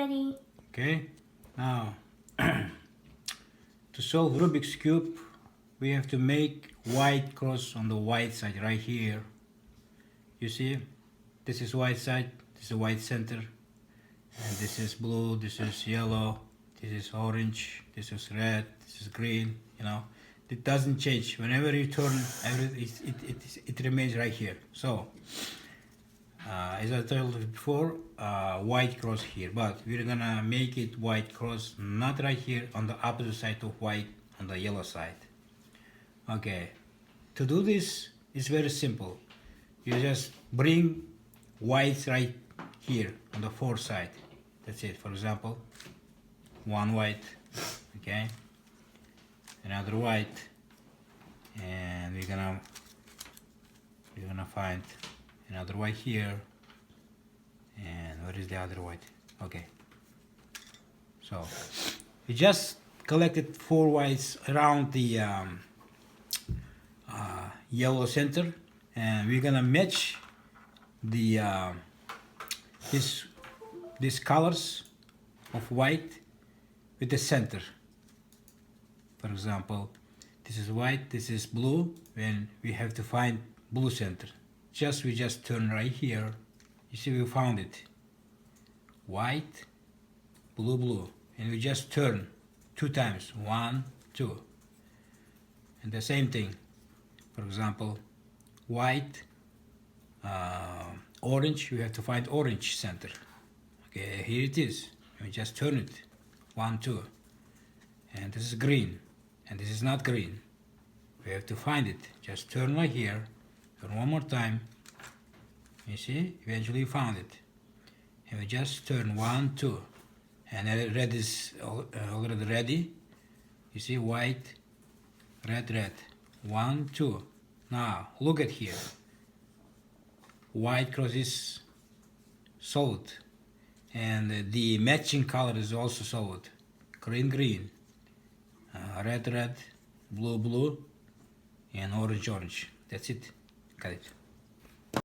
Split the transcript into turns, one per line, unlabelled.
Ready.
Okay, now to solve Rubik's Cube, we have to make white cross on the white side right here. You see, this is white side, this is white center, and this is blue, this is yellow, this is orange, this is red, this is green, you know. It doesn't change. Whenever you turn, it remains right here. So, as I told you before, white cross here, but we're gonna make it white cross not right here on the opposite side of white, on the yellow side. Okay, to do this is very simple. You just bring white right here on the fourth side. That's it. For example, one white, okay, another white, and we're gonna find another white here. And where is the other white? Okay, so we just collected 4 whites around the yellow center, and we're gonna match the these colors of white with the center. For example, this is white, this is blue, and we have to find blue center. We just turn right here. You see, we found it. White, blue, blue, and we just turn 2 times. 1, 2, and the same thing. For example, white, orange. We have to find orange center. Okay, here it is. We just turn it. 1, 2, and this is green, and this is not green. We have to find it. Just turn right here. Turn one more time. You see, eventually you found it. And we just turn 1, 2, and red is already ready. You see, white, red, red. 1, 2. Now look at here. White cross is solid, and the matching color is also solid. Green, green, red, red, blue, blue, and orange, orange. That's it. Got it.